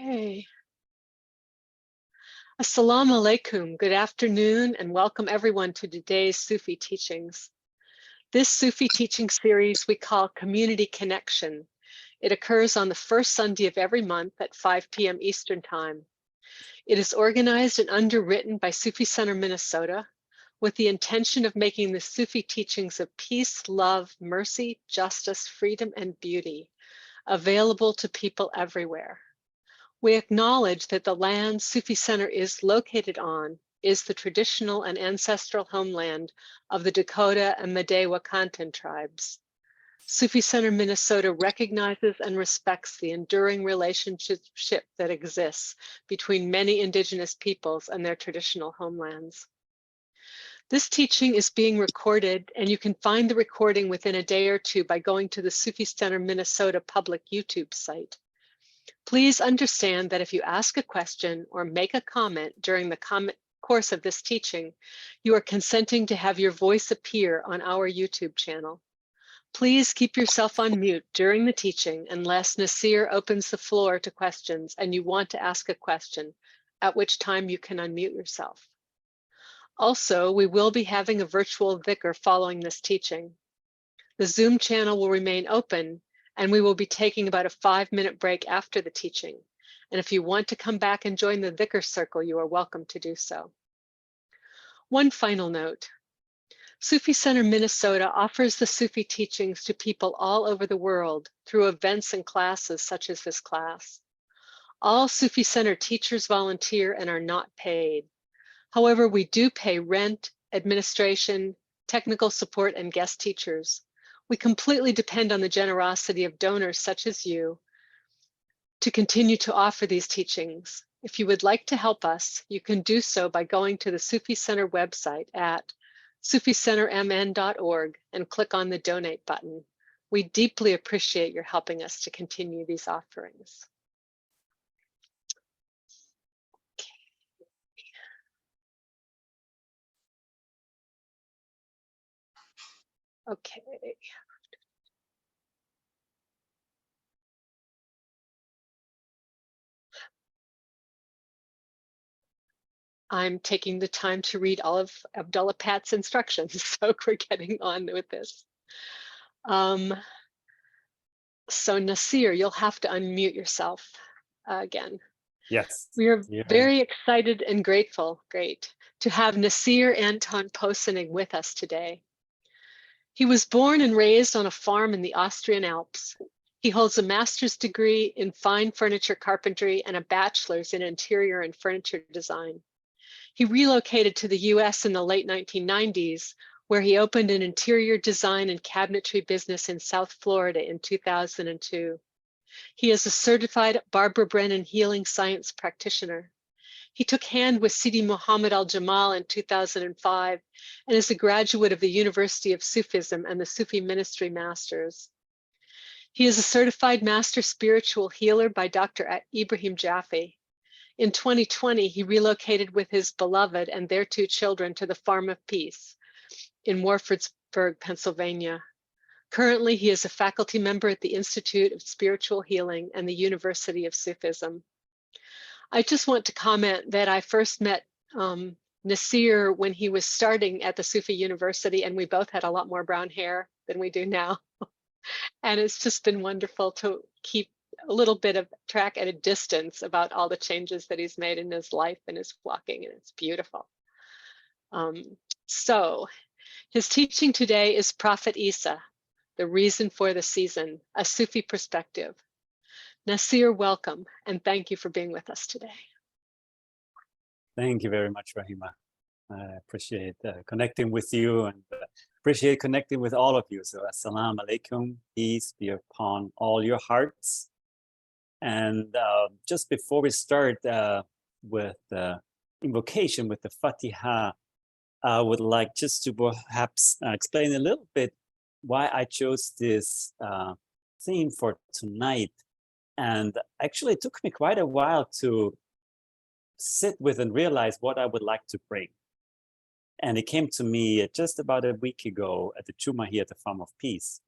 Okay. Assalamu alaikum. Good afternoon and welcome everyone to today's Sufi teachings. This Sufi teaching series we call Community Connection. It occurs on the first Sunday of every month at 5 p.m. Eastern Time. It is organized and underwritten by Sufi Center Minnesota with the intention of making the Sufi teachings of peace, love, mercy, justice, freedom, and beauty available to people everywhere. We acknowledge that the land Sufi Center is located on is the traditional and ancestral homeland of the Dakota and Made-Wakantan tribes. Sufi Center Minnesota recognizes and respects the enduring relationship that exists between many Indigenous peoples and their traditional homelands. This teaching is being recorded, and you can find the recording within a day or two by going to the Sufi Center Minnesota public YouTube site. Please understand that if you ask a question or make a comment during the course of this teaching, you are consenting to have your voice appear on our YouTube channel. Please keep yourself on mute during the teaching unless Nasir opens the floor to questions and you want to ask a question, at which time you can unmute yourself. Also, we will be having a virtual dhikr following this teaching. The Zoom channel will remain open, and we will be taking about a 5-minute break after the teaching. And if you want to come back and join the dhikr circle, you are welcome to do so. One final note. Sufi Center Minnesota offers the Sufi teachings to people all over the world through events and classes such as this class. All Sufi Center teachers volunteer and are not paid. However, we do pay rent, administration, technical support, and guest teachers. We completely depend on the generosity of donors such as you to continue to offer these teachings. If you would like to help us, you can do so by going to the Sufi Center website at suficentermn.org and click on the donate button. We deeply appreciate your helping us to continue these offerings. Okay. I'm taking the time to read all of Abdullah Pat's instructions, so we're getting on with this. So Nasir, you'll have to unmute yourself again. Yes. We are very excited and grateful, to have Nasir Anton Possenig with us today. He was born and raised on a farm in the Austrian Alps. He holds a master's degree in fine furniture carpentry and a bachelor's in interior and furniture design. He relocated to the US in the late 1990s, where he opened an interior design and cabinetry business in South Florida in 2002. He is a certified Barbara Brennan healing science practitioner. He took hand with Sidi Muhammad al Jamal in 2005 and is a graduate of the University of Sufism and the Sufi Ministry Masters. He is a certified master spiritual healer by Dr. Ibrahim Jaffe. In 2020, he relocated with his beloved and their 2 children to the Farm of Peace in Warfordsburg, Pennsylvania. Currently, he is a faculty member at the Institute of Spiritual Healing and the University of Sufism. I just want to comment that I first met Nasir when he was starting at the Sufi University, and we both had a lot more brown hair than we do now. And it's just been wonderful to keep a little bit of track at a distance about all the changes that he's made in his life and his walking, and it's beautiful. So his teaching today is Prophet Isa, the reason for the season, a Sufi perspective. Nasir, welcome, and thank you for being with us today. Thank you very much, Rahima. I appreciate connecting with you and appreciate connecting with all of you. So assalamu alaikum, peace be upon all your hearts. And just before we start with the invocation, with the Fatiha, I would like just to perhaps explain a little bit why I chose this theme for tonight. And actually, it took me quite a while to sit with and realize what I would like to bring. And it came to me just about a week ago at the Juma here at the Farm of Peace.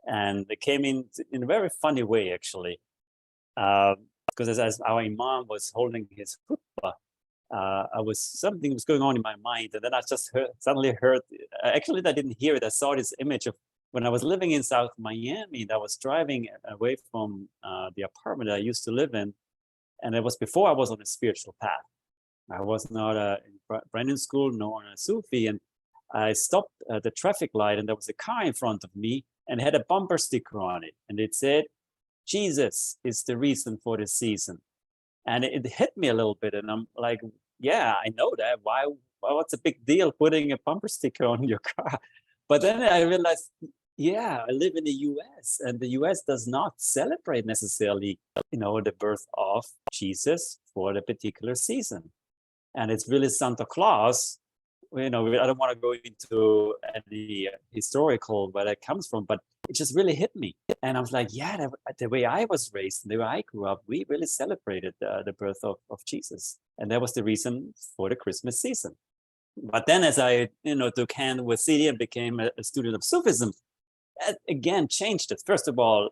And it came in a very funny way, actually. because as our imam was holding his khutbah, something was going on in my mind, and then I just suddenly heard. Actually, I didn't hear it. I saw this image of when I was living in South Miami. That I was driving away from the apartment that I used to live in, and it was before I was on a spiritual path. I was not in Brennan school, nor a Sufi, and I stopped at the traffic light, and there was a car in front of me, and it had a bumper sticker on it, and it said, "Jesus is the reason for the season." And it hit me a little bit, and I'm like, yeah, I know that. Why? What's a big deal putting a bumper sticker on your car? But then I realized, yeah, I live in the U.S., and the U.S. does not celebrate necessarily, the birth of Jesus for the particular season. And it's really Santa Claus. I don't want to go into any historical where that comes from, but it just really hit me. And I was like, yeah, the way I was raised, the way I grew up, we really celebrated the birth of Jesus. And that was the reason for the Christmas season. But then as I, took hand with Sidi and became a student of Sufism, that again changed it. First of all,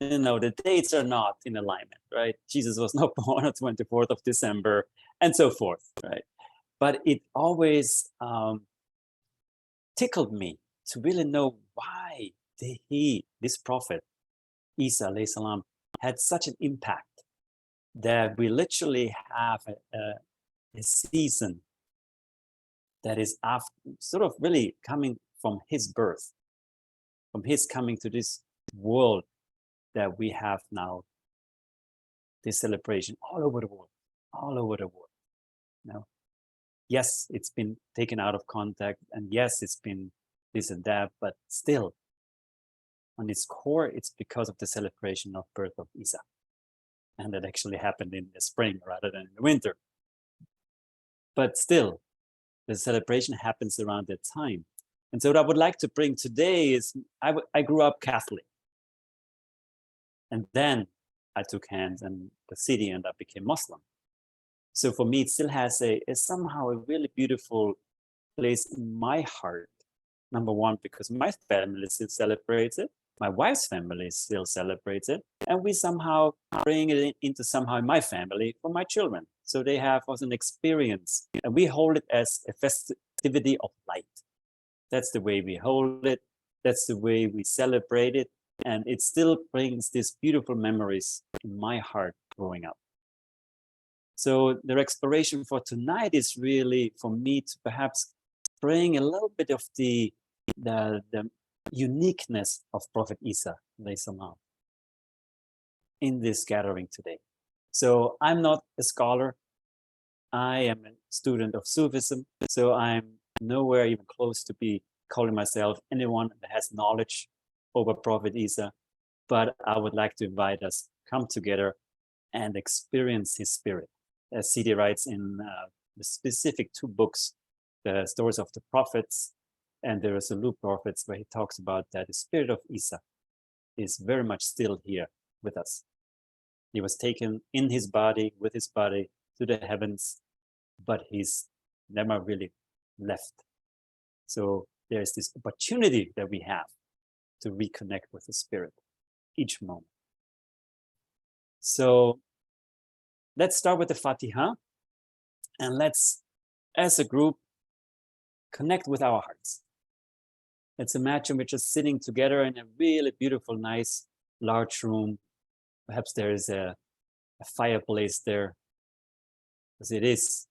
the dates are not in alignment, right? Jesus was not born on 24th of December and so forth, right? But it always tickled me to really know why this prophet, Isa alayhi salam, had such an impact that we literally have a season that is after, sort of really coming from his birth, from his coming to this world that we have now, this celebration all over the world, Yes, it's been taken out of context, and yes, it's been this and that, but still, on its core, it's because of the celebration of birth of Isa. And that actually happened in the spring rather than in the winter. But still, the celebration happens around that time. And so what I would like to bring today is, I grew up Catholic. And then I took hands and the city, and I became Muslim. So for me, it still has somehow a really beautiful place in my heart. Number one, because my family still celebrates it. My wife's family still celebrates it. And we somehow bring it into somehow my family for my children. So they have also an experience. And we hold it as a festivity of light. That's the way we hold it. That's the way we celebrate it. And it still brings these beautiful memories in my heart growing up. So the exploration for tonight is really for me to perhaps bring a little bit of the uniqueness of Prophet Isa in this gathering today. So I'm not a scholar. I am a student of Sufism. So I'm nowhere even close to be calling myself anyone that has knowledge over Prophet Isa. But I would like to invite us come together and experience his spirit. As Sidi writes in the specific 2 books, the Stories of the Prophets and the Resolute Prophets, where he talks about that the spirit of Isa is very much still here with us. He was taken in his body, with his body, to the heavens, but he's never really left. So there's this opportunity that we have to reconnect with the spirit each moment. So let's start with the Fatiha, and let's, as a group, connect with our hearts. Let's imagine we're just sitting together in a really beautiful, nice, large room. Perhaps there is a fireplace there, because it is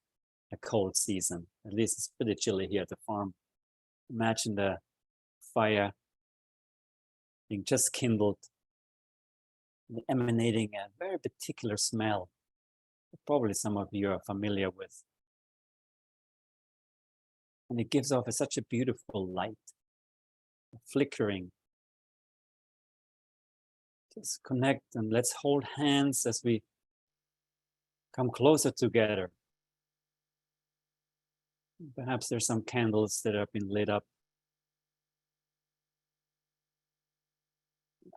a cold season. At least it's pretty chilly here at the farm. Imagine the fire being just kindled, emanating a very particular smell. Probably some of you are familiar with. And it gives off such a beautiful light, flickering. Just connect and let's hold hands as we come closer together. Perhaps there's some candles that have been lit up.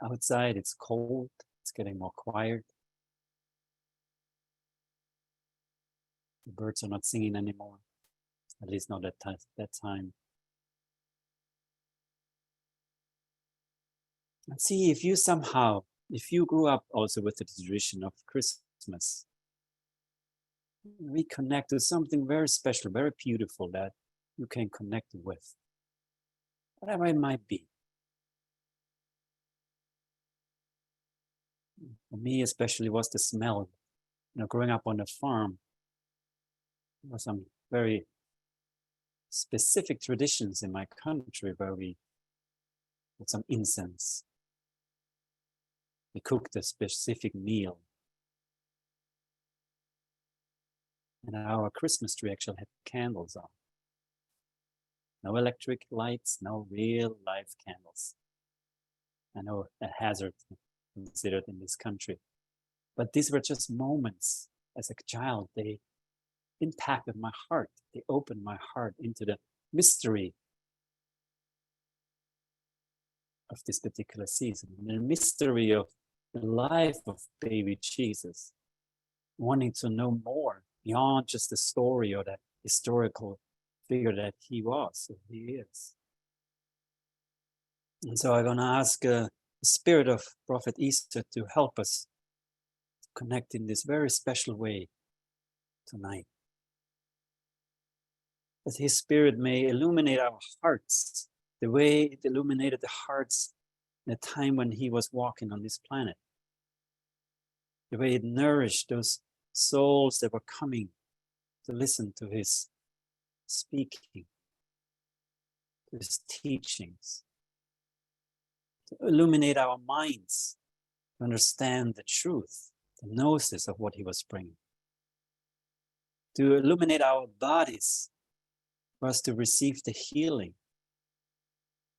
Outside it's cold, it's getting more quiet. The birds are not singing anymore, at least not at that time. And see if you grew up also with the tradition of Christmas, Christmas, reconnect to something very special, very beautiful that you can connect with, whatever it might be. For me, especially, was the smell. Growing up on a farm, there were some very specific traditions in my country where we, with some incense, we cooked a specific meal. And our Christmas tree actually had candles on. No electric lights, no real live candles. I know a hazard considered in this country. But these were just moments as a child. They impacted my heart. They opened my heart into the mystery of this particular season, the mystery of the life of baby Jesus, wanting to know more beyond just the story or that historical figure that he was, or he is. And so I'm going to ask the spirit of Prophet Isa to help us connect in this very special way tonight. That his spirit may illuminate our hearts the way it illuminated the hearts in a time when he was walking on this planet. The way it nourished those souls that were coming to listen to his speaking, to his teachings, to illuminate our minds, to understand the truth, the gnosis of what he was bringing, to illuminate our bodies for us to receive the healing,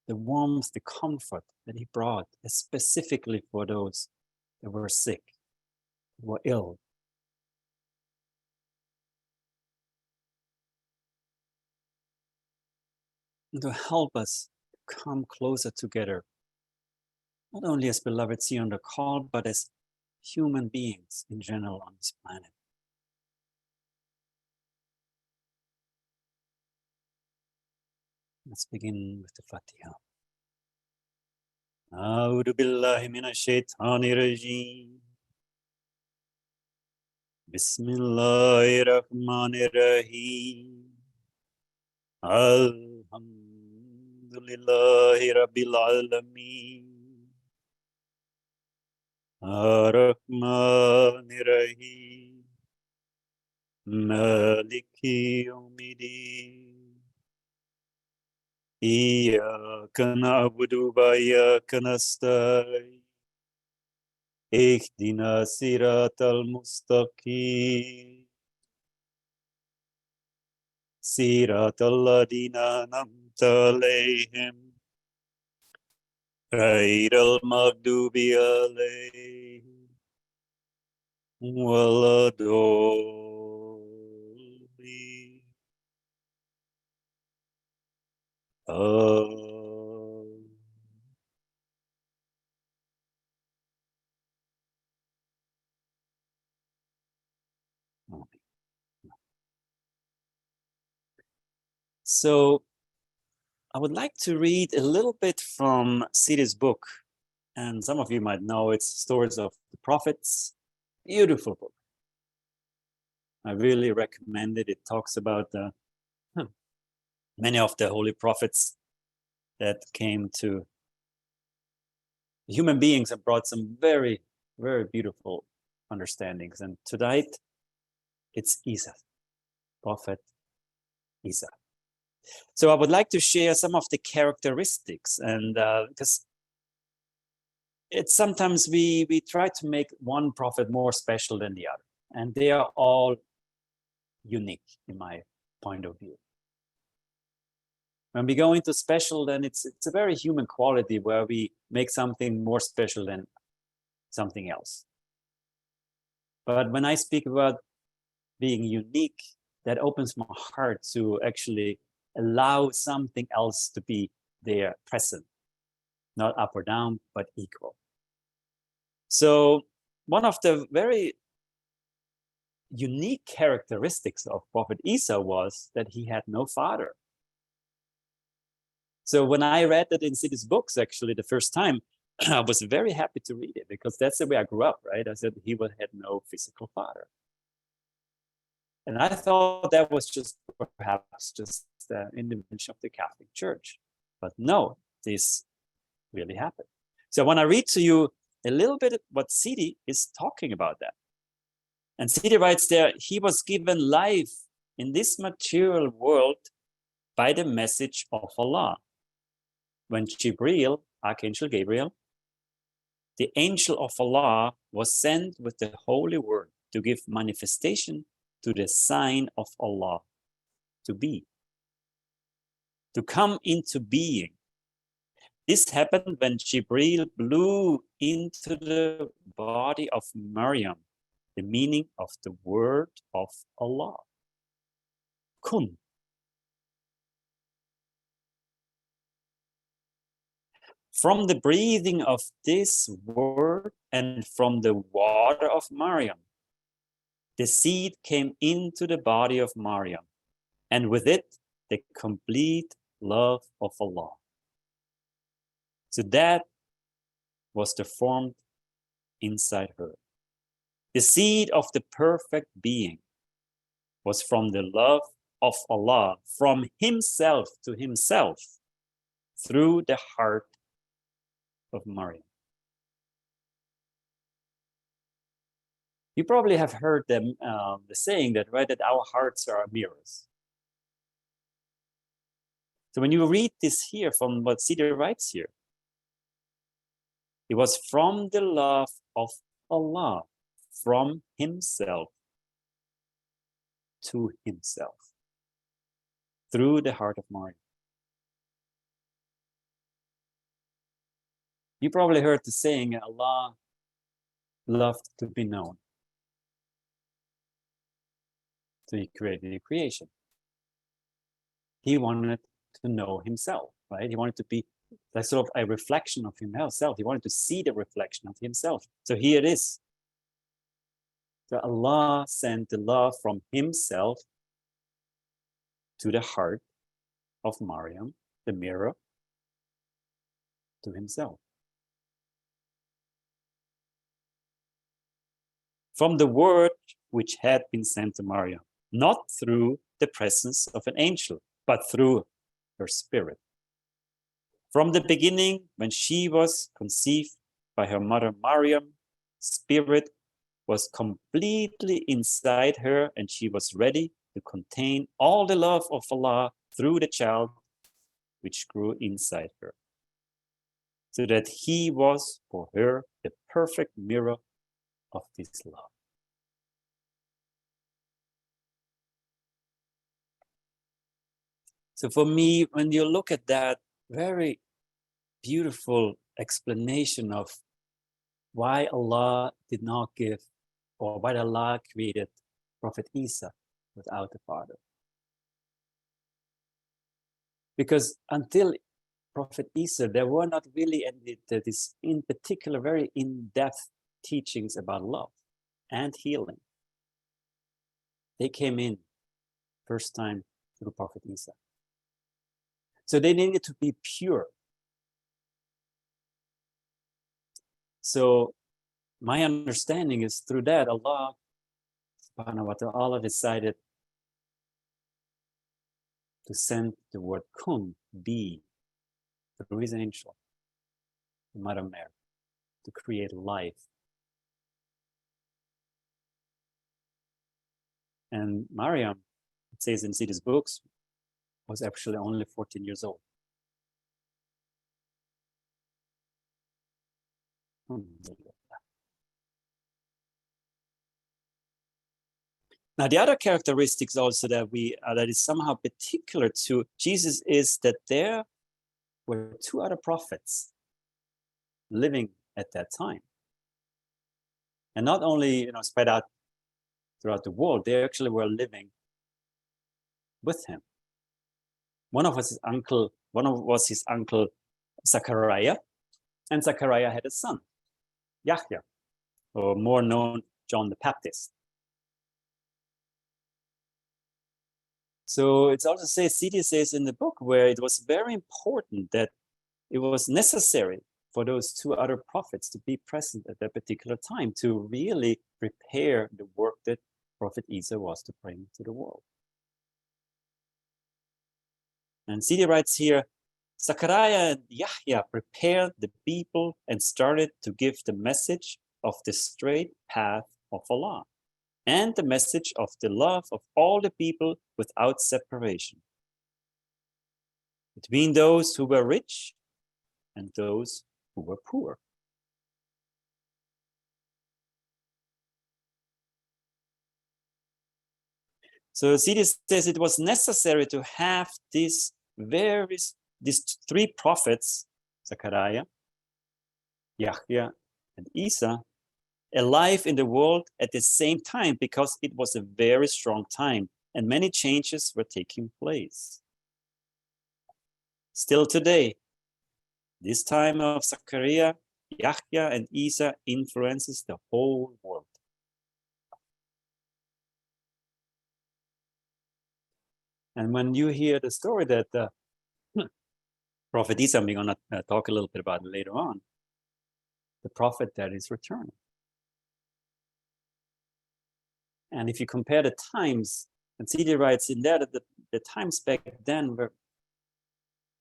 the warmth, the comfort that he brought, specifically for those that were sick, who were ill. And to help us come closer together, not only as beloveds here on the call, but as human beings in general on this planet. Let's begin with the Fatiha. A'udhu billahi minash shaitani rajim. Bismillahir rahmanir rahim. Alhamdulillahi rabbil alamin. Ar-Rahmanir Rahim. Maliki yawmiddin. Iyyaka na'budu wa iyyaka nasta'in. Ihdina siratal mustaqim. Siratal ladina an'amta alayhim. Ghairil maghdubi alayhim waladdallin. So I would like to read a little bit from Sidi's book, and some of you might know it's Stories of the Prophets. Beautiful book. I really recommend it. It talks about many of the holy prophets that came to human beings and brought some very, very beautiful understandings. And tonight, it's Isa, Prophet Isa. So I would like to share some of the characteristics, and because it's sometimes we try to make one prophet more special than the other, and they are all unique in my point of view. When we go into special, then it's a very human quality where we make something more special than something else. But when I speak about being unique, that opens my heart to actually allow something else to be there present, not up or down, but equal. So one of the very unique characteristics of Prophet Isa was that he had no father. So when I read that in Sidi's books, actually, the first time, I was very happy to read it because that's the way I grew up, right? I said he had no physical father. And I thought that was just perhaps just the invention of the Catholic Church. But no, this really happened. So I want to read to you a little bit what Sidi is talking about that. And Sidi writes there, he was given life in this material world by the message of Allah. When Jibreel, Archangel Gabriel, the angel of Allah, was sent with the holy word to give manifestation to the sign of Allah, to be, to come into being. This happened when Jibreel blew into the body of Maryam the meaning of the word of Allah, kun. From the breathing of this word and from the water of Maryam, the seed came into the body of Maryam, and with it, the complete love of Allah. So that was formed inside her. The seed of the perfect being was from the love of Allah, from himself to himself, through the heart of Maryam. You probably have heard the saying that, right, that our hearts are mirrors. So when you read this here from what Sidi writes here, it was from the love of Allah, from himself to himself, through the heart of Maryam. You probably heard the saying, Allah loved to be known. So he created the creation. He wanted to know himself, right? He wanted to be like sort of a reflection of himself. He wanted to see the reflection of himself. So here it is. So Allah sent the love from himself to the heart of Maryam, the mirror, to himself. From the word which had been sent to Maryam, not through the presence of an angel, but through her spirit. From the beginning, when she was conceived by her mother Maryam, spirit was completely inside her, and she was ready to contain all the love of Allah through the child which grew inside her, so that he was for her the perfect mirror of this love. So for me, when you look at that very beautiful explanation of why Allah did not give, or why Allah created Prophet Isa without a father. Because until Prophet Isa, there were not really any, this in particular very in-depth teachings about love and healing. They came in first time through Prophet Isa. So they needed to be pure. So my understanding is through that Allah subhanahu wa ta'ala decided to send the word kun, be, through his angel, Mother Mary, to create life. And Maryam, it says in Sidi's books, was actually only 14 years old. Now, the other characteristics also that that is somehow particular to Jesus is that there were two other prophets living at that time, and not only spread out throughout the world, they actually were living with him. One of was his uncle Zachariah, and Zachariah had a son, Yahya, or more known John the Baptist. So it's also Sidi says in the book where it was very important that it was necessary for those two other prophets to be present at that particular time to really prepare the work that Prophet Isa was to bring to the world. And Sidi writes here, Zachariah and Yahya prepared the people and started to give the message of the straight path of Allah and the message of the love of all the people without separation, between those who were rich and those who were poor. So Sidi says it was necessary to have these three prophets, Zechariah, Yahya, and Isa, alive in the world at the same time, because it was a very strong time and many changes were taking place. Still today, this time of Zechariah, Yahya, and Isa influences the whole world. And when you hear the story that Prophet Isa, we're going to talk a little bit about it later on, the prophet that is returning. And if you compare the times, and Sidi writes in there that the times back then were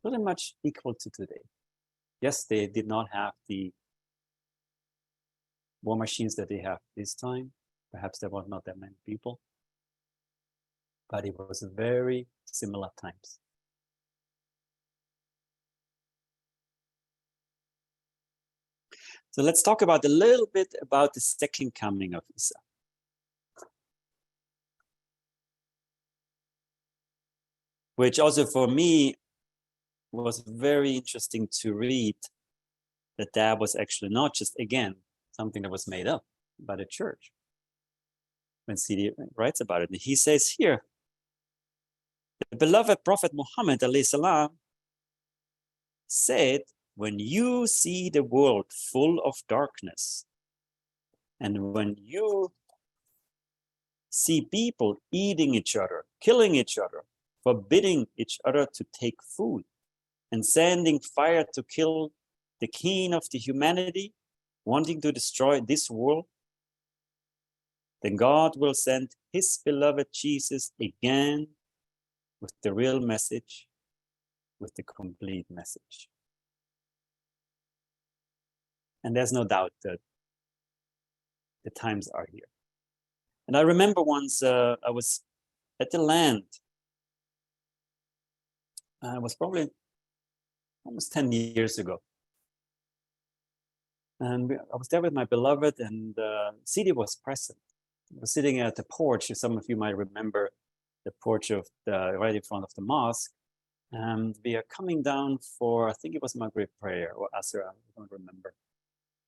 pretty much equal to today. Yes, they did not have the war machines that they have this time. Perhaps there was not that many people. But it was very similar times. So let's talk about a little bit about the second coming of Isa. Which also for me was very interesting to read, that was actually not just, again, something that was made up by the church. When Sidi writes about it, he says here, the beloved Prophet Muhammad (alayhi said, when you see the world full of darkness, and when you see people eating each other, killing each other, forbidding each other to take food, and sending fire to kill the king of the humanity, wanting to destroy this world, then God will send his beloved Jesus again with the real message, with the complete message. And there's no doubt that the times are here. And I remember once I was at the land. It was probably almost 10 years ago. And I was there with my beloved, and Sidi was present. I was sitting at the porch. Some of you might remember the porch of right in front of the mosque. And we are coming down for, I think it was Maghrib prayer or Asr, I don't remember.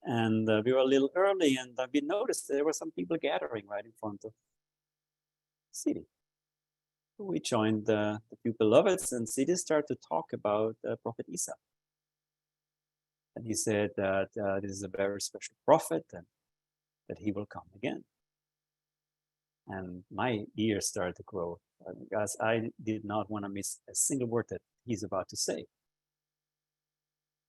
And we were a little early, and we noticed there were some people gathering right in front of Sidi. We joined the few beloveds, and Sidi started to talk about Prophet Isa. And he said that this is a very special prophet and that he will come again. And my ears started to grow because I did not want to miss a single word that he's about to say.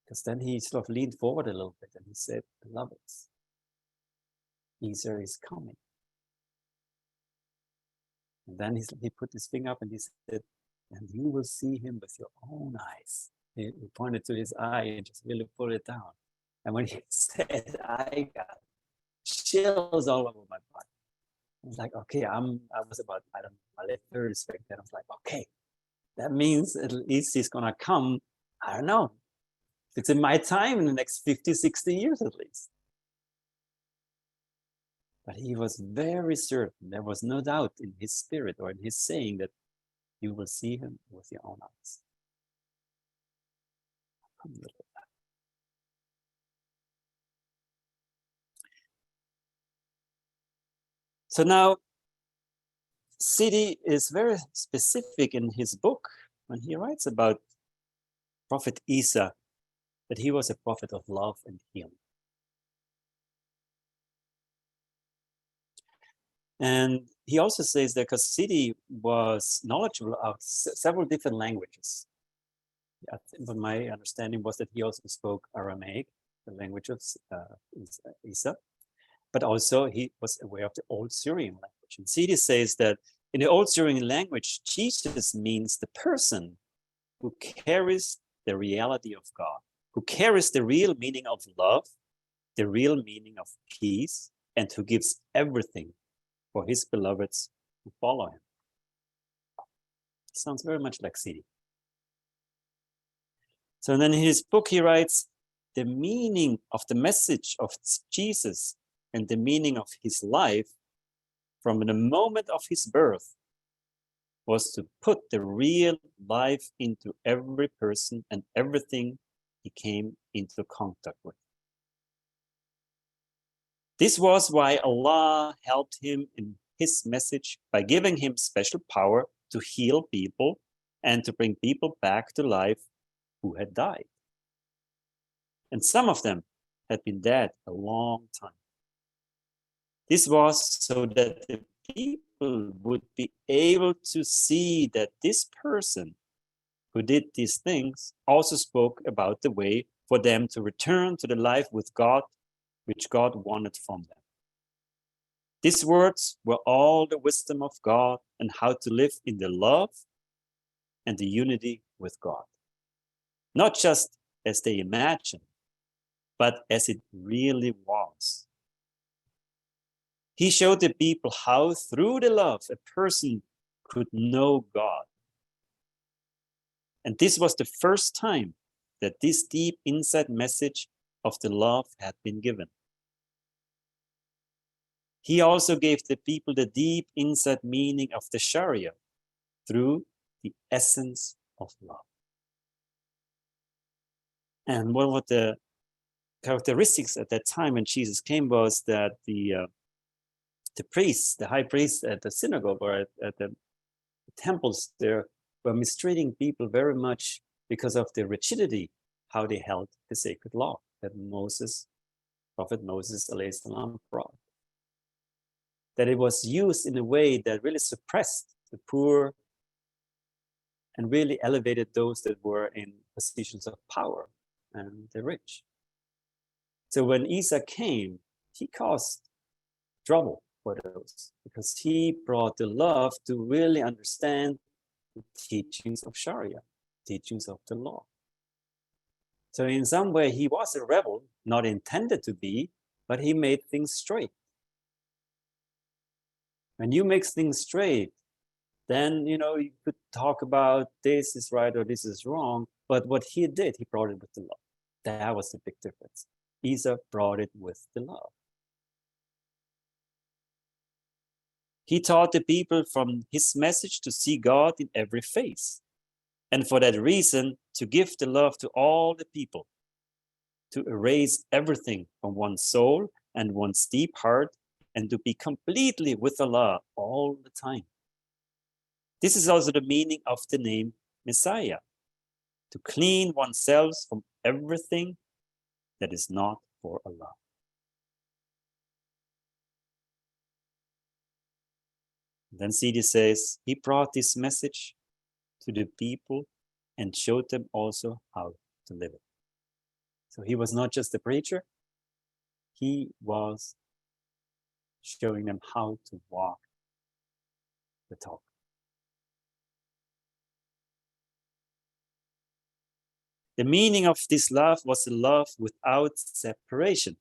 Because then he sort of leaned forward a little bit and he said, beloveds, Isa is coming. And then he put his finger up and he said, and you will see him with your own eyes. He pointed to his eye and just really put it down. And when he said, I got chills all over my body. I was like, okay, I was about, I don't know, my late 30s back then. I was like, okay, that means at least he's going to come, I don't know, if it's in my time, in the next 50, 60 years at least. But he was very certain, there was no doubt in his spirit or in his saying that you will see him with your own eyes. So now, Sidi is very specific in his book when he writes about Prophet Isa, that he was a prophet of love and healing. And he also says that because Sidi was knowledgeable of several different languages. But my understanding was that he also spoke Aramaic, the language of Isa, but also he was aware of the Old Syrian language. And Sidi says that in the Old Syrian language, Jesus means the person who carries the reality of God, who carries the real meaning of love, the real meaning of peace, and who gives everything for his beloveds who follow him. Sounds very much like Sidi. So then in his book, he writes, the meaning of the message of Jesus and the meaning of his life from the moment of his birth was to put the real life into every person and everything he came into contact with. This was why Allah helped him in his message by giving him special power to heal people and to bring people back to life who had died. And some of them had been dead a long time. This was so that the people would be able to see that this person who did these things also spoke about the way for them to return to the life with God, which God wanted from them. These words were all the wisdom of God and how to live in the love and the unity with God. Not just as they imagined, but as it really was. He showed the people how through the love a person could know God. And this was the first time that this deep inside message of the love had been given. He also gave the people the deep inside meaning of the Sharia through the essence of love. And one of the characteristics at that time when Jesus came was that the priests, the high priests at the synagogue or at the temples there were mistreating people very much because of the rigidity, how they held the sacred law that Prophet Moses alayhi salam brought. That it was used in a way that really suppressed the poor and really elevated those that were in positions of power and the rich. So when Isa came, he caused trouble for those because he brought the love to really understand the teachings of Sharia, teachings of the law. So in some way, he was a rebel, not intended to be, but he made things straight. When you make things straight, then you could talk about this is right or this is wrong. But what he did, he brought it with the love. That was the big difference. Isa brought it with the love. He taught the people from his message to see God in every face. And for that reason, to give the love to all the people, to erase everything from one's soul and one's deep heart, and to be completely with Allah all the time. This is also the meaning of the name Messiah, to clean oneself from everything that is not for Allah. Then Sidi says, he brought this message to the people and showed them also how to live it. So he was not just a preacher, he was showing them how to walk the talk. The meaning of this love was a love without separation.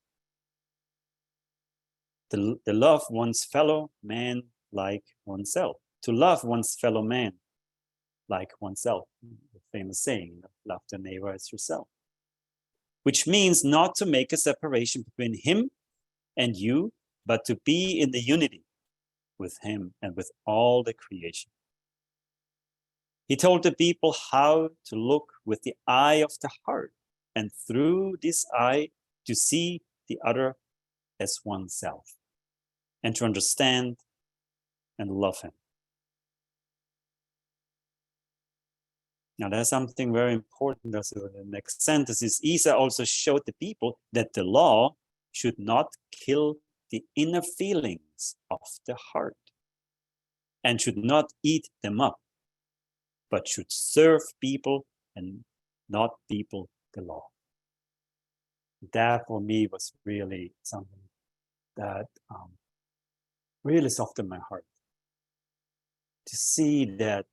To love one's fellow man like oneself. To love one's fellow man like oneself. The famous saying, love the neighbor as yourself. Which means not to make a separation between him and you, but to be in the unity with him and with all the creation. He told the people how to look with the eye of the heart, and through this eye to see the other as oneself, and to understand and love him. Now there's something very important also in the next sentence is Isa also showed the people that the law should not kill the inner feelings of the heart and should not eat them up, but should serve people and not people the law. That for me was really something that really softened my heart. To see that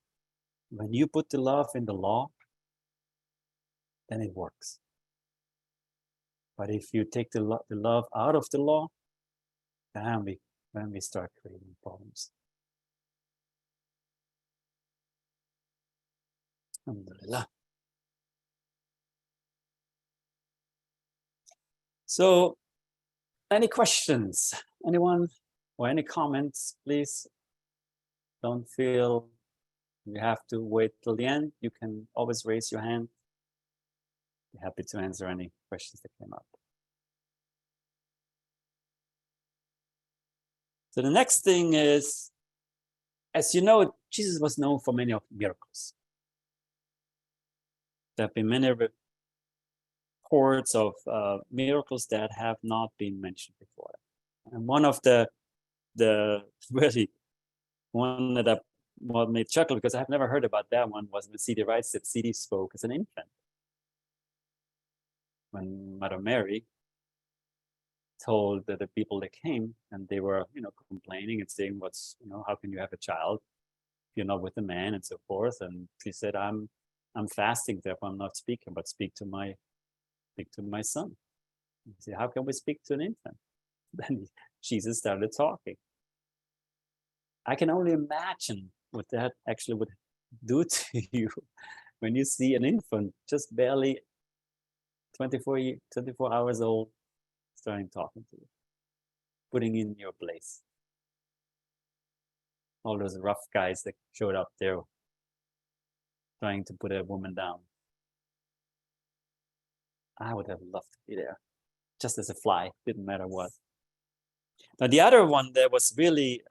when you put the love in the law, then it works. But if you take the love out of the law, then we start creating problems. Alhamdulillah. So, any questions? Anyone or any comments, please? Don't feel you have to wait till the end. You can always raise your hand. Be happy to answer any questions that came up. So the next thing is, as you know, Jesus was known for many of the miracles. There have been many reports of miracles that have not been mentioned before. And one of the really one that what made chuckle, because I have never heard about that one, was when Sidi writes that Sidi spoke as an infant. When Mother Mary told the people that came, and they were, complaining and saying, how can you have a child if you're not with a man, and so forth. And she said, I'm fasting, therefore I'm not speaking, but speak to my son. He said, how can we speak to an infant? Then Jesus started talking. I can only imagine what that actually would do to you when you see an infant just barely 24 hours old starting talking to you, putting in your place. All those rough guys that showed up there trying to put a woman down. I would have loved to be there, just as a fly, didn't matter what. Now the other one that was really,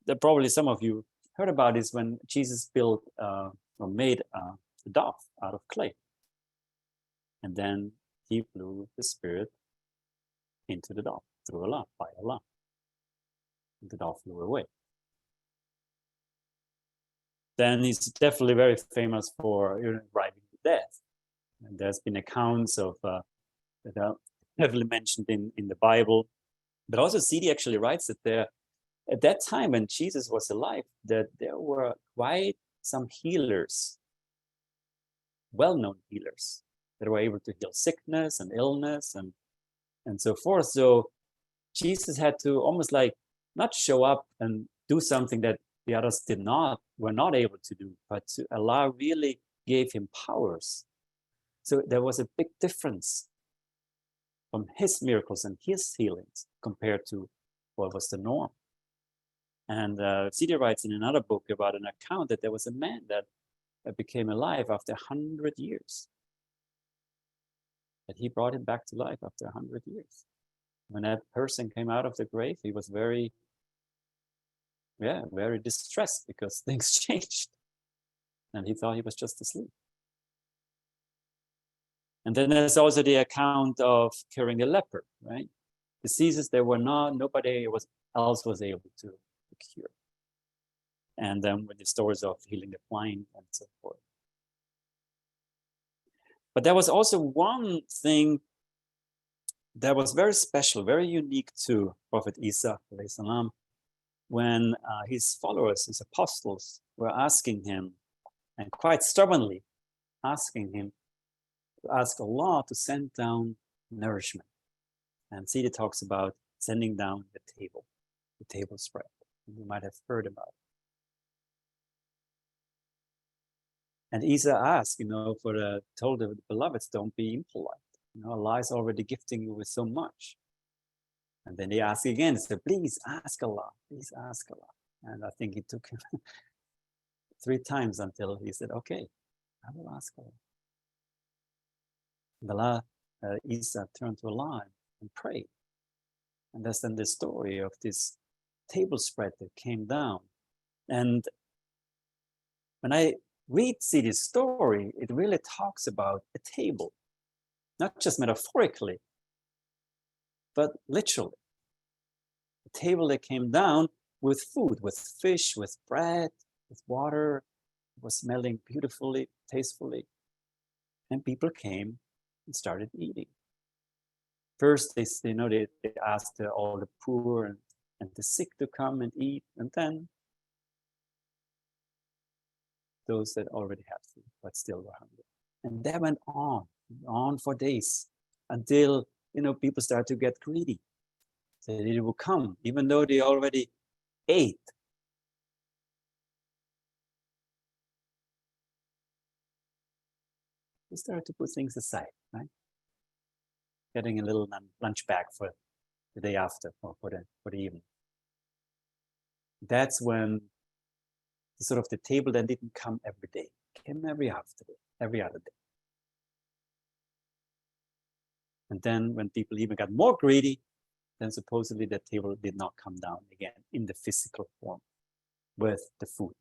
that probably some of you heard about, is when Jesus built or made a dove out of clay. And then he blew the spirit into the dove through Allah, by Allah. And the dove flew away. Then he's definitely very famous for arriving to death. And there's been accounts of that are heavily mentioned in the Bible. But also Sidi actually writes that there, at that time when Jesus was alive, that there were quite some healers, well-known healers, that were able to heal sickness and illness and so forth. So Jesus had to almost like not show up and do something that the others were not able to do, but Allah really gave him powers. So there was a big difference from his miracles and his healings compared to what was the norm. And Sidi writes in another book about an account that there was a man that became alive after 100 years. That he brought him back to life after 100 years. When that person came out of the grave, he was very distressed because things changed. And he thought he was just asleep. And then there's also the account of curing the leper, right? Diseases that nobody else was able to cure. And then with the stories of healing the blind and so forth. But there was also one thing that was very special, very unique to Prophet Isa, when his followers, his apostles, were asking him, and quite stubbornly asking him, to ask Allah to send down nourishment. And Sidi talks about sending down the table spread. You might have heard about it. And Isa asked, told the beloveds, don't be impolite. Allah is already gifting you with so much. And then he asked again, said, please ask Allah, please ask Allah. And I think it took him 3 times until he said, okay, I will ask Allah. And Allah, Isa turned to Allah and prayed. And that's then the story of this table spread that came down. And when I read Sidi's story, it really talks about a table, not just metaphorically, but literally. A table that came down with food, with fish, with bread, with water. It was smelling beautifully, tastefully. And people came and started eating. First, they asked all the poor and the sick to come and eat, and then those that already had food but still were hungry. And that went on for days, until people started to get greedy. So they would come, even though they already ate. They started to put things aside, right? Getting a little lunch bag for the day after, or for the evening. That's when the table then didn't come every day. It came every other day. And then when people even got more greedy, then supposedly the table did not come down again in the physical form with the food.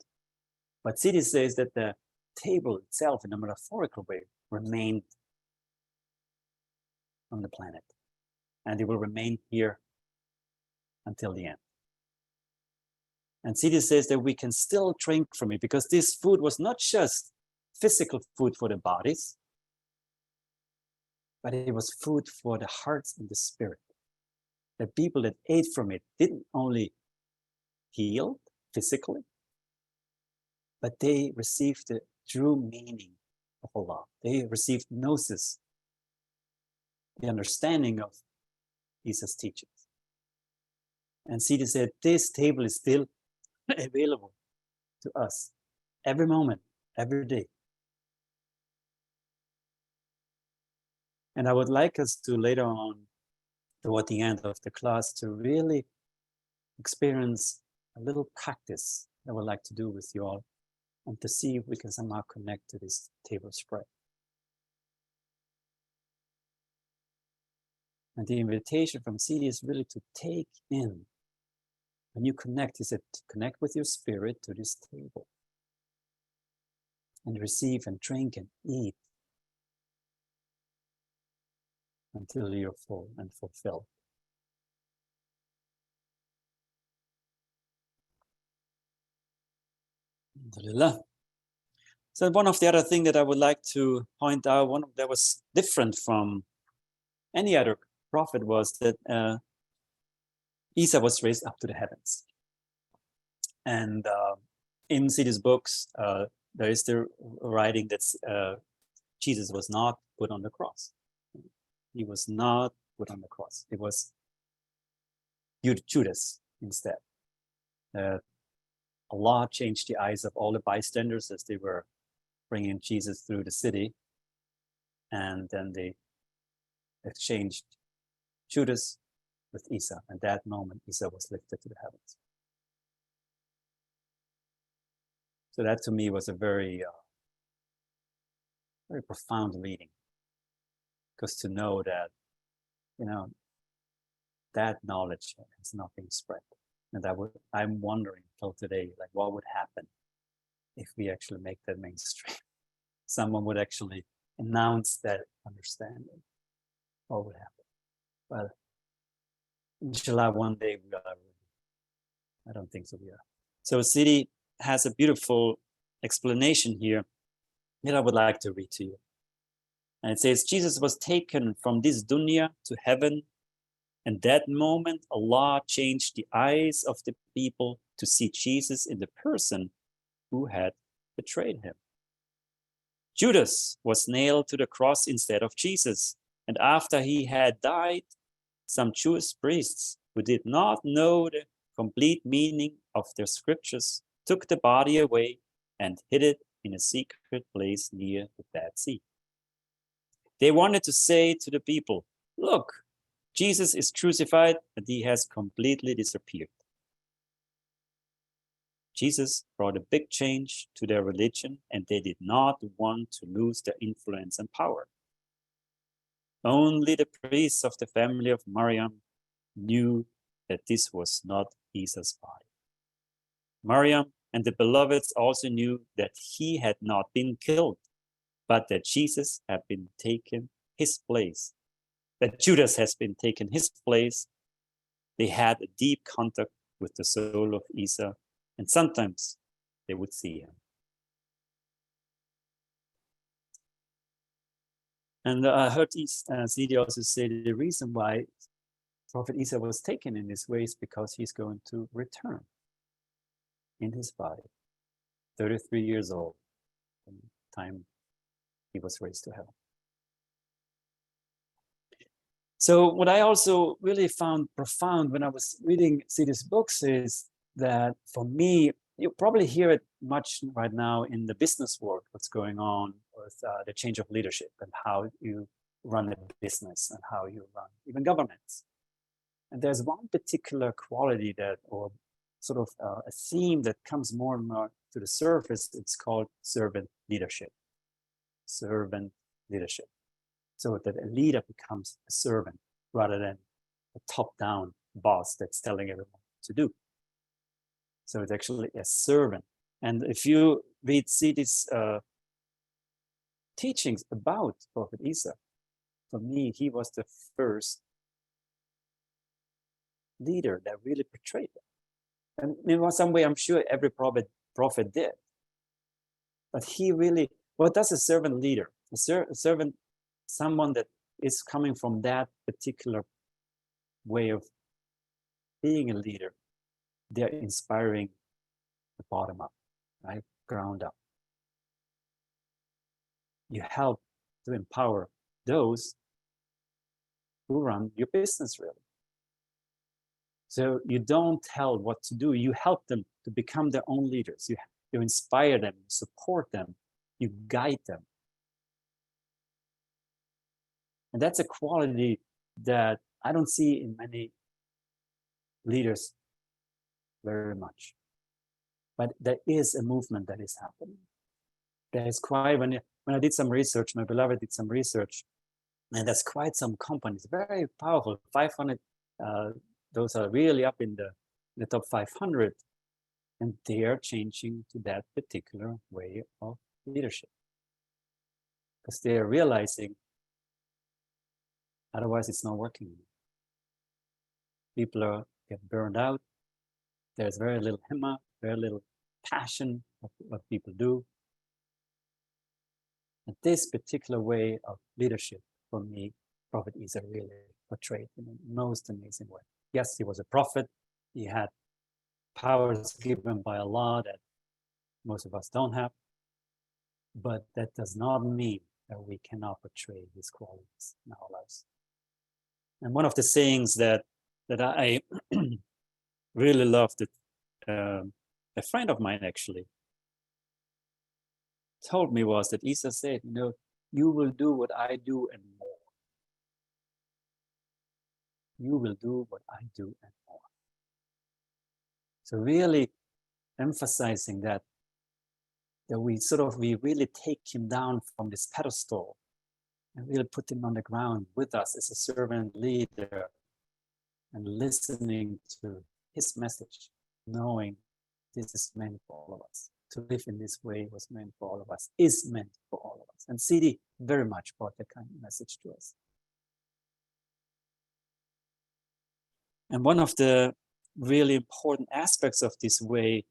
But Sidi says that the table itself, in a metaphorical way, remained on the planet. And it will remain here until the end. And Sidi says that we can still drink from it, because this food was not just physical food for the bodies, but it was food for the hearts and the spirit. The people that ate from it didn't only heal physically, but they received the true meaning of Allah. They received gnosis, the understanding of Isa's teachings. And Sidi said, this table is still available to us every moment, every day. And I would like us to later on, toward the end of the class, to really experience a little practice I would like to do with you all, and to see if we can somehow connect to this table spread. And the invitation from Sidi is really to take in. When you connect, he said, to connect with your spirit to this table. And receive and drink and eat until you're full and fulfilled. Alhamdulillah. So one of the other things that I would like to point out, one that was different from any other prophet, was that Isa was raised up to the heavens. And in Sidi's books, there is the writing that Jesus was not put on the cross. He was not put on the cross. It was Judas instead. Allah changed the eyes of all the bystanders as they were bringing Jesus through the city. And then they exchanged Judas with Isa. And that moment, Isa was lifted to the heavens. So that to me was a very, very profound reading. Because to know that, that knowledge has not been spread. And I'm wondering till today, like, what would happen if we actually make that mainstream? Someone would actually announce that understanding. What would happen? Well, inshallah, one day we are. I don't think so. We are. So Sidi has a beautiful explanation here that I would like to read to you. And it says, Jesus was taken from this dunya to heaven, and that moment Allah changed the eyes of the people to see Jesus in the person who had betrayed him. Judas was nailed to the cross instead of Jesus, and after he had died, some Jewish priests who did not know the complete meaning of their scriptures took the body away and hid it in a secret place near the Dead Sea. They wanted to say to the people, look, Jesus is crucified and he has completely disappeared. Jesus brought a big change to their religion, and they did not want to lose their influence and power. Only the priests of the family of Maryam knew that this was not Isa's body. Maryam and the beloveds also knew that he had not been killed, but that Jesus had been taken his place, that Judas has been taken his place. They had a deep contact with the soul of Isa, and sometimes they would see him. And I heard Sidi also say the reason why Prophet Isa was taken in this way is because he's going to return in his body, 33 years old, from the time he was raised to heaven. So what I also really found profound when I was reading Sidi's books is that for me, you probably hear it much right now in the business world, what's going on with the change of leadership and how you run a business and how you run even governments. And there's one particular quality that, or sort of a theme that comes more and more to the surface. It's called servant leadership. Servant leadership. So that a leader becomes a servant rather than a top-down boss that's telling everyone what to do. So it's actually a servant. And if you read Sidi's teachings about Prophet Isa, for me, he was the first leader that really portrayed it. And in some way, I'm sure every prophet did. But he really, what does a servant leader? A servant, someone that is coming from that particular way of being a leader. They're inspiring the bottom up, right? Ground up. You help to empower those who run your business, really. So you don't tell what to do. You help them to become their own leaders. You inspire them, you support them, you guide them. And that's a quality that I don't see in many leaders very much. But there is a movement that is happening. There is quite, when I did some research, my beloved did some research, and there's quite some companies, very powerful, 500, those are really up in the top 500, and they are changing to that particular way of leadership. Because they are realizing, otherwise it's not working. People get burned out. There's very little himma, very little passion of what people do. And this particular way of leadership, for me, Prophet Isa really portrayed in the most amazing way. Yes, he was a prophet. He had powers given by Allah that most of us don't have. But that does not mean that we cannot portray his qualities in our lives. And one of the sayings that I really loved, a friend of mine actually told me was that Isa said, you will do what I do and more. You will do what I do and more. So really emphasizing that we really take him down from this pedestal and really put him on the ground with us as a servant leader and listening to his message, knowing this is meant for all of us. To live in this way was meant for all of us, is meant for all of us. And Sidi very much brought that kind of message to us. And one of the really important aspects of this way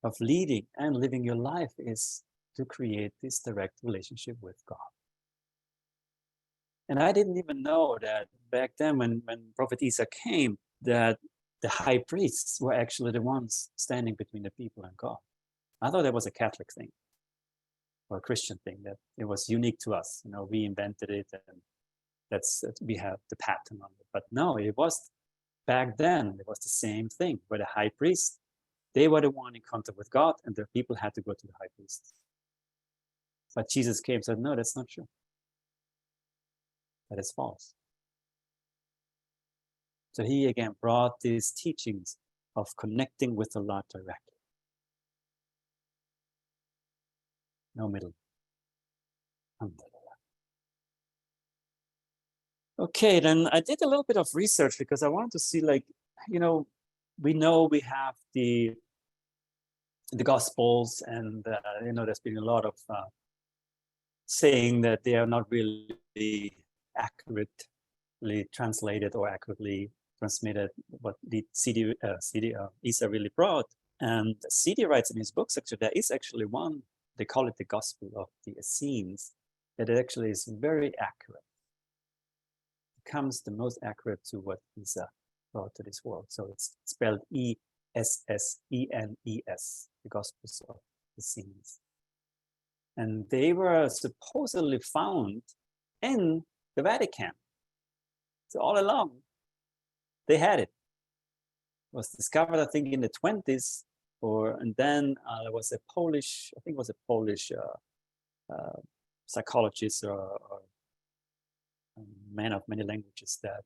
of leading and living your life is to create this direct relationship with God. And I didn't even know that back then when Prophet Isa came, that the high priests were actually the ones standing between the people and God. I thought that was a Catholic thing or a Christian thing, that it was unique to us. We invented it and we have the pattern on it. But no, it was back then, it was the same thing, where the high priest, they were the one in contact with God and the people had to go to the high priest. But Jesus came and said, no, that's not true. That is false. So he again brought these teachings of connecting with Allah directly. No middle. Okay, then I did a little bit of research because I wanted to see, we know we have the Gospels, and there's been a lot of saying that they are not really accurately translated or accurately transmitted what the Isa really brought. And Sidi writes in his books, actually, there is actually one they call it the Gospel of the Essenes, that it actually is very accurate. It comes the most accurate to what Isa brought to this world. So it's spelled Essenes, the Gospels of the Essenes. And they were supposedly found in the Vatican. So all along, they had it. It was discovered, I think, in the 20s, and then there was a Polish, I think it was a Polish psychologist or a man of many languages that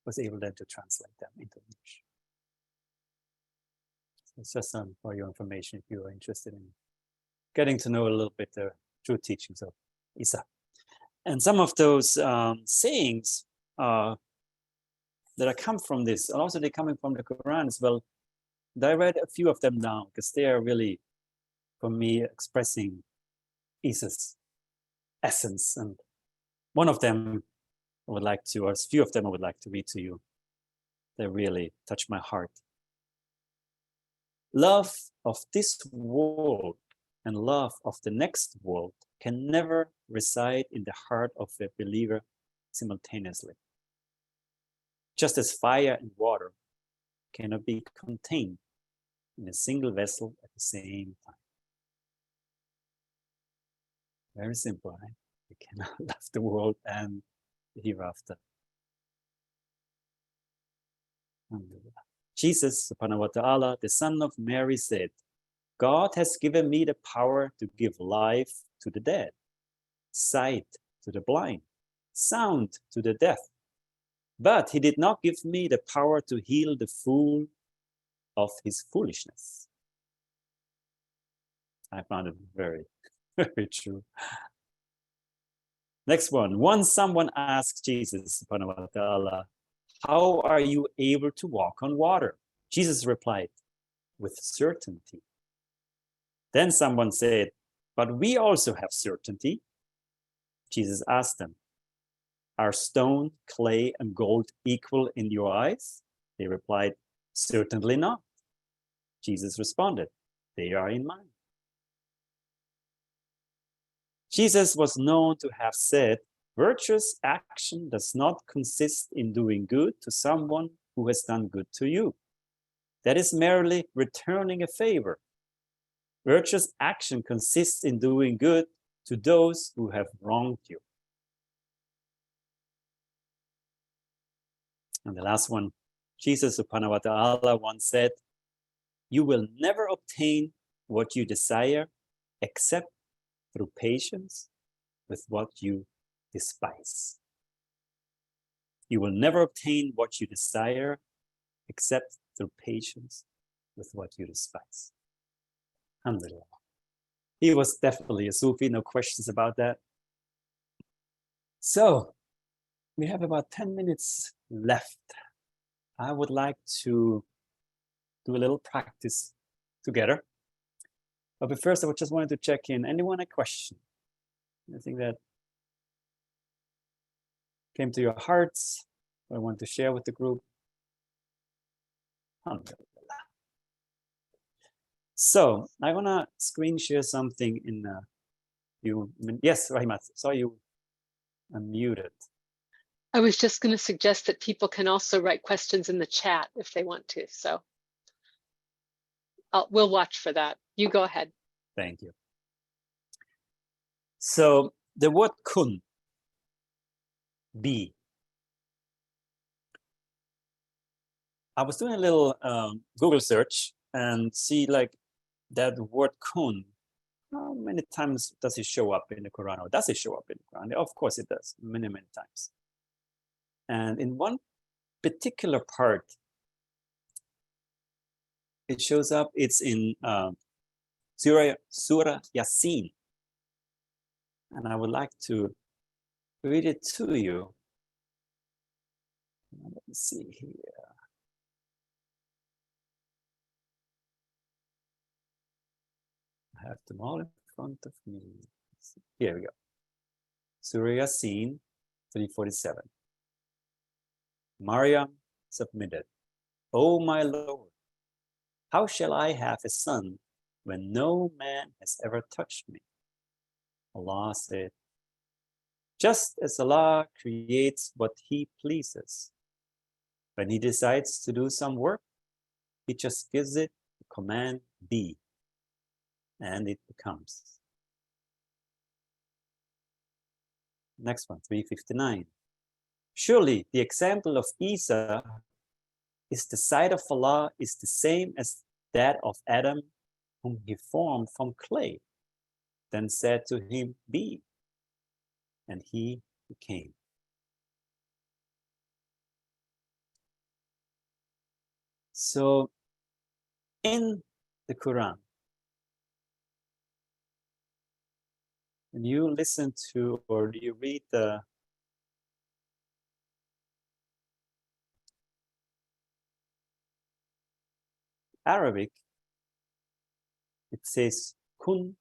was able then to translate them into English. So it's just for your information if you are interested in getting to know a little bit the true teachings of Isa. And some of those sayings that come from this, and also they're coming from the Quran as well. I read a few of them down because they are really, for me, expressing Isa's essence. And one of them I would like to, or a few of them I would like to read to you. They really touch my heart. Love of this world and love of the next world can never reside in the heart of a believer simultaneously. Just as fire and water cannot be contained in a single vessel at the same time. Very simple, right? You cannot love the world and the hereafter. Jesus, subhanahu wa ta'ala, the son of Mary, said, God has given me the power to give life to the dead, sight to the blind, sound to the deaf. But he did not give me the power to heal the fool of his foolishness. I found it very, very true. Next one. Once someone asked Jesus, subhanahu wa ta'ala, how are you able to walk on water? Jesus replied, with certainty. Then someone said, but we also have certainty. Jesus asked them, are stone, clay, and gold equal in your eyes? They replied, certainly not. Jesus responded, they are in mine. Jesus was known to have said, virtuous action does not consist in doing good to someone who has done good to you. That is merely returning a favor. Virtuous action consists in doing good to those who have wronged you. And the last one, Jesus subhanahu wa ta'ala once said, you will never obtain what you desire except through patience with what you despise. You will never obtain what you desire except through patience with what you despise. Alhamdulillah. He was definitely a Sufi, no questions about that. So, we have about 10 minutes left. I would like to do a little practice together. But first, I just wanted to check in. Anyone a question? Anything that came to your hearts or want to share with the group? Alhamdulillah. So, I want to screen share something in you. Yes, Rahimat, saw you unmuted. I was just going to suggest that people can also write questions in the chat if they want to. So we'll watch for that. You go ahead. Thank you. So the word kun, be. I was doing a little Google search and see like that word kun. How many times does it show up in the Quran, or does it show up in the Quran? Of course it does, many, many times. And in one particular part, it shows up, it's in Surah Yasin. And I would like to read it to you. Let me see here. I have them all in front of me. Here we go. Surah Yasin 347. Maryam submitted, O my Lord, how shall I have a son when no man has ever touched me? Allah said, just as Allah creates what He pleases, when He decides to do some work, He just gives it the command be, and it becomes. Next one, 359. Surely the example of Isa is the sight of Allah is the same as that of Adam, whom He formed from clay, then said to him, be, and he became. So in the Quran, when you listen to or you read the Arabic, it says kun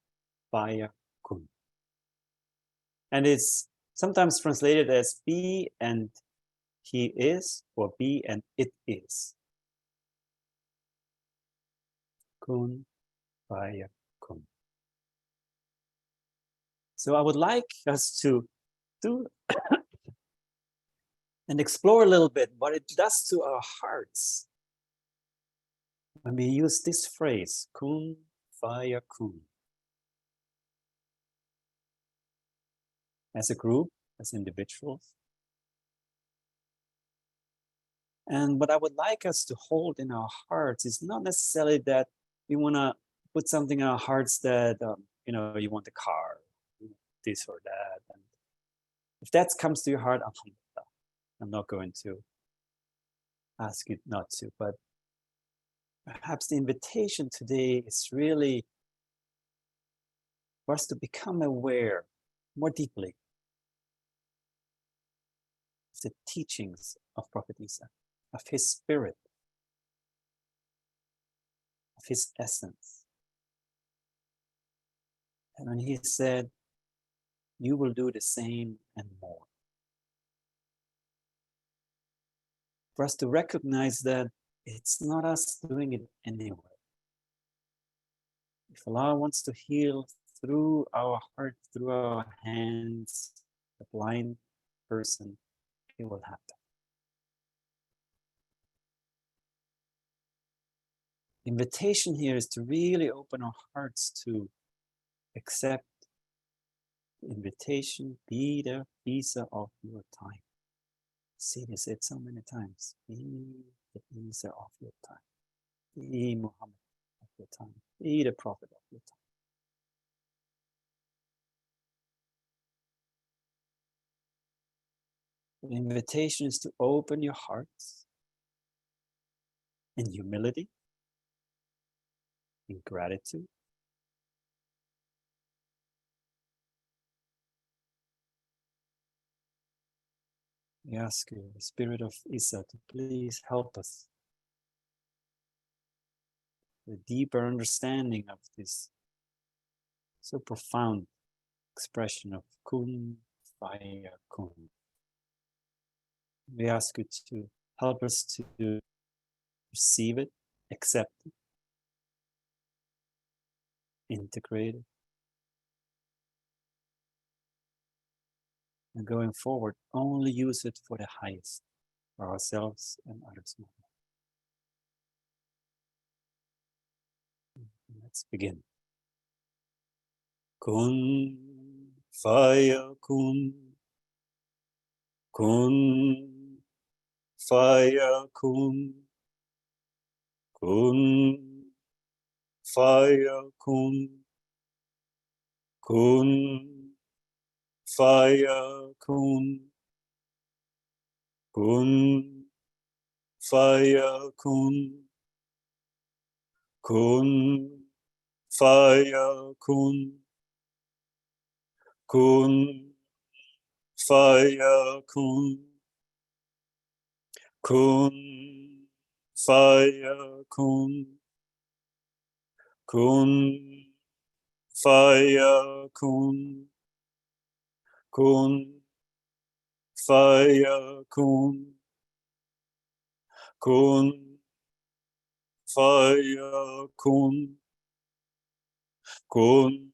faya kun. And it's sometimes translated as be and he is, or be and it is. Kun faya kun. So I would like us to do and explore a little bit what it does to our hearts when we use this phrase, kun faya kun. As a group, as individuals. And what I would like us to hold in our hearts is not necessarily that we want to put something in our hearts that, you want a car, this or that. And if that comes to your heart, I'm not going to ask you not to. But perhaps the invitation today is really for us to become aware more deeply of the teachings of Prophet Isa, of his spirit, of his essence. And when he said, you will do the same and more. For us to recognize that it's not us doing it anyway. If Allah wants to heal through our heart, through our hands, the blind person, it will happen. The invitation here is to really open our hearts to accept the invitation, be the visa of your time. See, they said so many times, be the visa of your time. Be Muhammad of your time. Be the prophet of your time. The invitation is to open your hearts in humility, in gratitude. We ask you, the Spirit of Isa, to please help us with a deeper understanding of this so profound expression of kun faya kun. We ask you to help us to receive it, accept it, integrate it, and going forward, only use it for the highest, for ourselves and others. Let's begin. Kun faya kun, kun faya kun, kun faya kun, kun faya kun, kun faya kun, kun faya kun, kun faya kun, kun faya kun, kun faya kun, kun faya kun, kun faya kun, kun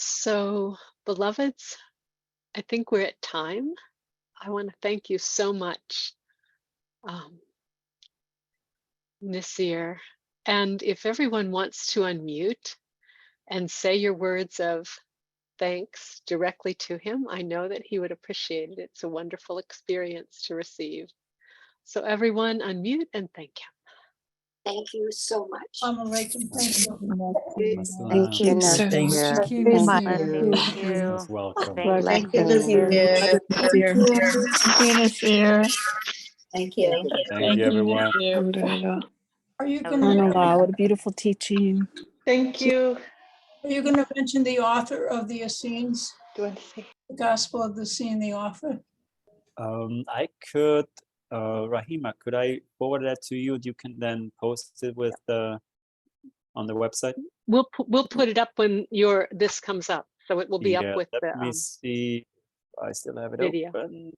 So, beloveds, I think we're at time. I want to thank you so much, Nasir. And if everyone wants to unmute and say your words of thanks directly to him, I know that he would appreciate it. It's a wonderful experience to receive. So everyone unmute and thank him. Thank you so much. Alaikum. Thank you. Thank you, Nasir. Nasir. Thank you. Thank Thank you. Most welcome. Thank you, Nasir. Thank you, Nasir. Thank you. Thank you, everyone. Alhamdulillah. Are you SubhanAllah, what a beautiful teaching. Thank you. going to mention the author of the Essenes, Do you want to say? the Gospel of the Essene, the author? I could, Rahima, could I forward that to you? You can then post it with on the website. We'll put it up when this comes up, so it will be up with Let the me see. I still have it video. open.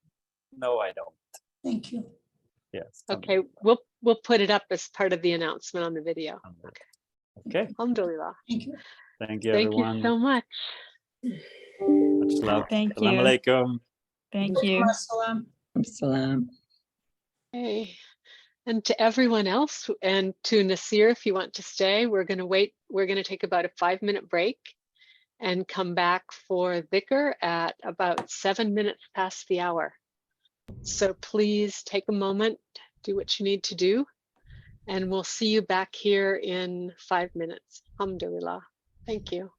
No, I don't. Thank you. Yes. Okay, we'll put it up as part of the announcement on the video. Okay. Alhamdulillah. Thank you. Thank you, Thank everyone. you so much. Much love. Thank Assalamu you. alaikum. Thank you. Salam. Salam. Okay. And to everyone else, and to Nasir, if you want to stay, we're going to wait. We're going to take about a 5-minute break and come back for dhikr at about 7 minutes past the hour. So please take a moment, do what you need to do, and we'll see you back here in 5 minutes. Alhamdulillah. Thank you.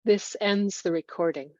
This ends the recording.